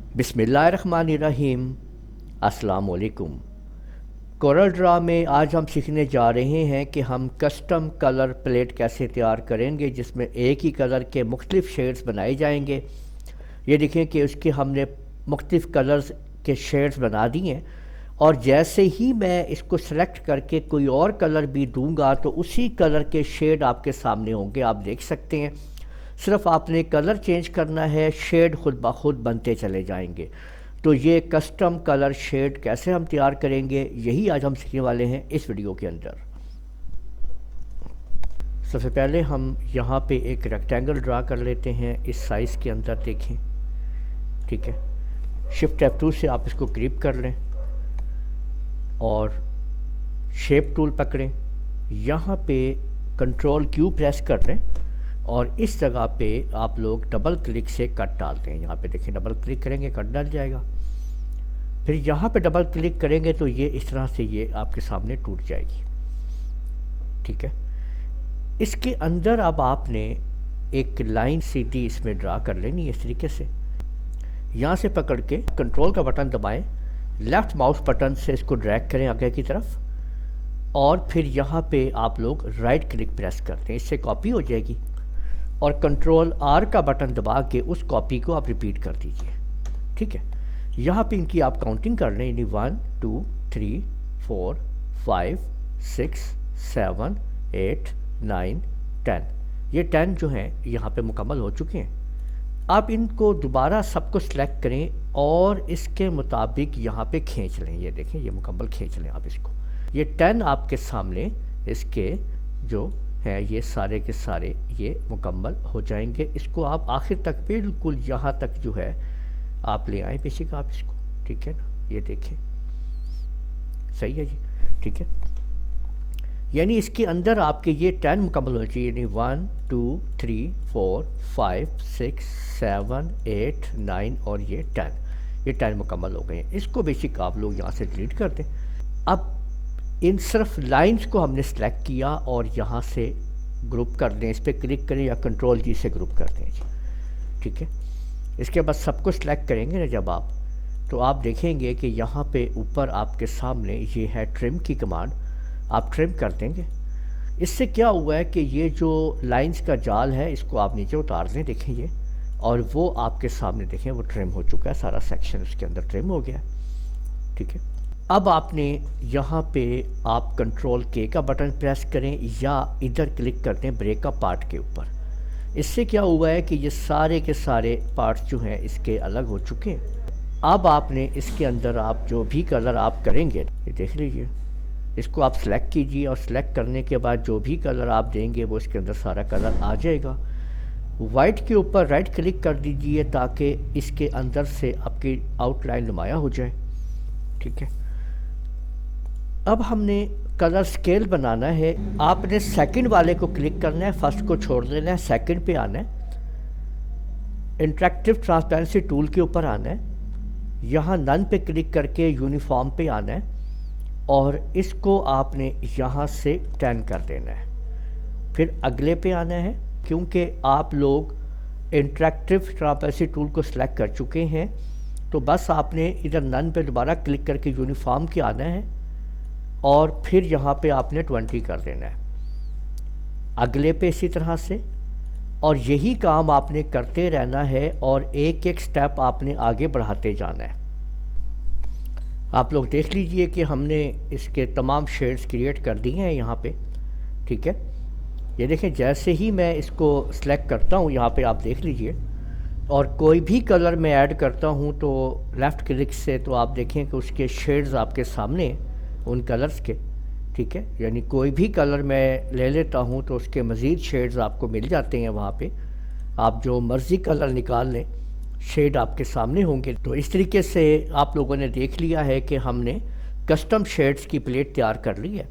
बिस्मिल्लाहिर्रहमानिर्रहीम। अस्सलाम वालेकुम। कोरल ड्रा में आज हम सीखने जा रहे हैं कि हम कस्टम कलर प्लेट कैसे तैयार करेंगे जिसमें एक ही कलर के मुख्तलिफ़ शेड्स बनाए जाएंगे। ये देखें कि उसके हमने मुख्तलिफ़ कलर्स के शेड्स बना दिए हैं और जैसे ही मैं इसको सेलेक्ट करके कोई और कलर भी दूंगा तो उसी कलर के शेड आपके सामने होंगे, आप देख सकते हैं। सिर्फ आपने कलर चेंज करना है, शेड खुद ब खुद बनते चले जाएंगे। तो ये कस्टम कलर शेड कैसे हम तैयार करेंगे यही आज हम सीखने वाले हैं इस वीडियो के अंदर। सबसे पहले हम यहाँ पे एक रेक्टेंगल ड्रा कर लेते हैं इस साइज़ के अंदर, देखें, ठीक है। शिफ्ट F2 से आप इसको ग्रिप कर लें और शेप टूल पकड़ें, यहाँ पे कंट्रोल Q प्रेस कर लें और इस जगह पे आप लोग डबल क्लिक से कट डालते हैं। यहाँ पे देखें, डबल क्लिक करेंगे कट डल जाएगा। फिर यहाँ पे डबल क्लिक करेंगे तो ये इस तरह से ये आपके सामने टूट जाएगी, ठीक है। इसके अंदर अब आपने एक लाइन सीधी इसमें ड्रा कर लेनी है इस तरीके से। यहाँ से पकड़ के कंट्रोल का बटन दबाएं, लेफ़्ट माउस बटन से इसको ड्रैग करें आगे की तरफ और फिर यहाँ पे आप लोग राइट क्लिक प्रेस करते हैं, इससे कॉपी हो जाएगी और कंट्रोल R का बटन दबा के उस कॉपी को आप रिपीट कर दीजिए, ठीक है। यहाँ पे इनकी आप काउंटिंग कर लें, यानी 1 2 3 4 5 6 7 8 9 10। ये 10 जो हैं यहाँ पे मुकम्मल हो चुके हैं। आप इनको दोबारा सबको सिलेक्ट करें और इसके मुताबिक यहाँ पे खींच लें। ये देखें, ये मुकम्मल खींच लें आप इसको। ये 10 आपके सामने इसके जो है ये सारे के सारे ये मुकम्मल हो जाएंगे। इसको आप आखिर तक बिल्कुल यहाँ तक जो है आप ले आए बेसिक आप इसको, ठीक है ना। ये देखें, सही है जी, ठीक है। यानी इसके अंदर आपके ये 10 मुकम्मल होना चाहिए, यानी 1 2 3 4 5 6 7 8 9 और ये 10, ये 10 मुकम्मल हो गए हैं। इसको बेसिक आप लोग यहाँ से डिलीट कर दें। अब इन सिर्फ लाइंस को हमने सेलेक्ट किया और यहाँ से ग्रुप कर दें, इस पर क्लिक करें या कंट्रोल G से ग्रुप कर दें जी, ठीक है। इसके बाद सबको सिलेक्ट करेंगे ना जब आप, तो आप देखेंगे कि यहाँ पे ऊपर आपके सामने ये है ट्रिम की कमांड, आप ट्रिम कर देंगे। इससे क्या हुआ है कि ये जो लाइंस का जाल है इसको आप नीचे उतार दें, देखें ये, और वो आपके सामने देखें वो ट्रिम हो चुका है, सारा सेक्शन उसके अंदर ट्रिम हो गया, ठीक है। अब आपने यहाँ पे आप कंट्रोल K का बटन प्रेस करें या इधर क्लिक करते हैं ब्रेक का पार्ट के ऊपर। इससे क्या हुआ है कि ये सारे के सारे पार्ट्स जो हैं इसके अलग हो चुके हैं। अब आपने इसके अंदर आप जो भी कलर आप करेंगे, ये देख लीजिए, इसको आप सेलेक्ट कीजिए और सेलेक्ट करने के बाद जो भी कलर आप देंगे वो इसके अंदर सारा कलर आ जाएगा। वाइट के ऊपर राइट क्लिक कर दीजिए ताकि इसके अंदर से आपकी आउटलाइन नुमाया हो जाए, ठीक है। अब हमने कलर स्केल बनाना है। आपने सेकंड वाले को क्लिक करना है, फर्स्ट को छोड़ देना है, सेकंड पे आना है, इंटरेक्टिव ट्रांसपेरेंसी टूल के ऊपर आना है, यहाँ नन पे क्लिक करके यूनिफॉर्म पे आना है और इसको आपने यहाँ से 10 कर देना है। फिर अगले पे आना है, क्योंकि आप लोग इंटरेक्टिव ट्रांसपेरेंसी टूल को सिलेक्ट कर चुके हैं तो बस आपने इधर नन पे दोबारा क्लिक करके यूनिफॉर्म के आना है और फिर यहाँ पे आपने 20 कर देना है, अगले पे इसी तरह से, और यही काम आपने करते रहना है और एक एक स्टेप आपने आगे बढ़ाते जाना है। आप लोग देख लीजिए कि हमने इसके तमाम शेड्स क्रिएट कर दिए हैं यहाँ पे, ठीक है। ये देखें, जैसे ही मैं इसको सिलेक्ट करता हूँ यहाँ पे आप देख लीजिए और कोई भी कलर मैं ऐड करता हूँ तो लेफ़्ट क्लिक से तो आप देखें कि उसके शेड्स आपके सामने उन कलर्स के, ठीक है। यानी कोई भी कलर मैं ले लेता हूँ तो उसके मज़ीद शेड्स आपको मिल जाते हैं वहाँ पे, आप जो मर्ज़ी कलर निकाल लें शेड आपके सामने होंगे। तो इस तरीके से आप लोगों ने देख लिया है कि हमने कस्टम शेड्स की प्लेट तैयार कर ली है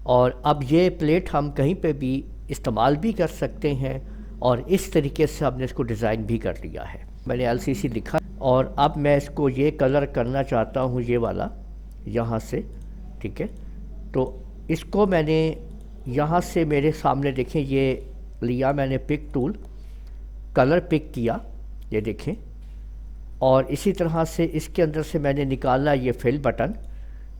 और अब ये प्लेट हम कहीं पे भी इस्तेमाल भी कर सकते हैं और इस तरीके से हमने इसको डिज़ाइन भी कर लिया है। मैंने LCC लिखा और अब मैं इसको ये कलर करना चाहता हूँ, ये वाला यहाँ से, ठीक है। तो इसको मैंने यहाँ से मेरे सामने देखें ये लिया मैंने पिक टूल, कलर पिक किया, ये देखें اور اسی طرح سے اس کے اندر سے میں نے نکالا یہ فل بٹن،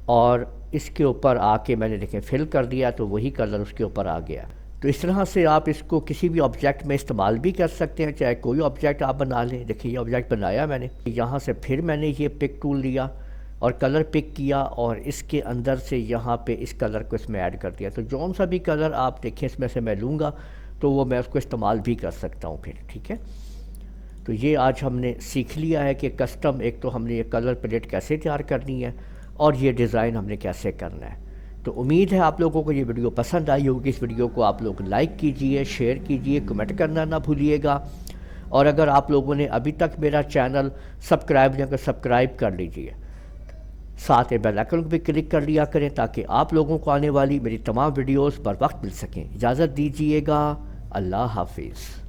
اور اس کے اوپر آ کے میں نے دیکھیں فل کر دیا تو وہی کلر اس کے اوپر آ گیا۔ تو اس طرح سے آپ اس کو کسی بھی آبجیکٹ میں استعمال بھی کر سکتے ہیں، چاہے کوئی آبجیکٹ آپ بنا لیں۔ دیکھیں یہ آبجیکٹ بنایا میں نے، یہاں سے پھر میں نے یہ پک ٹول لیا اور کلر پک کیا، اور اس کے اندر سے یہاں پہ اس کلر کو اس میں ایڈ کر دیا۔ تو جون سا بھی کلر آپ دیکھیں اس میں سے میں لوں گا تو وہ میں اس کو استعمال بھی کر سکتا ہوں پھر، ٹھیک ہے۔ تو یہ آج ہم نے سیکھ لیا ہے کہ کسٹم ایک تو ہم نے یہ کلر پیلٹ کیسے تیار کرنی ہے، اور یہ ڈیزائن ہم نے کیسے کرنا ہے۔ تو امید ہے آپ لوگوں کو یہ ویڈیو پسند آئی ہوگی۔ اس ویڈیو کو آپ لوگ لائک کیجئے، شیئر کیجئے، کمنٹ کرنا نہ بھولیے گا، اور اگر آپ لوگوں نے ابھی تک میرا چینل سبسکرائب نہیں کر سبسکرائب کر لیجئے، ساتھ بیل آئیکن کو بھی کلک کر لیا کریں تاکہ آپ لوگوں کو آنے والی میری تمام ویڈیوز بر وقت مل سکیں۔ اجازت دیجئے گا، اللہ حافظ۔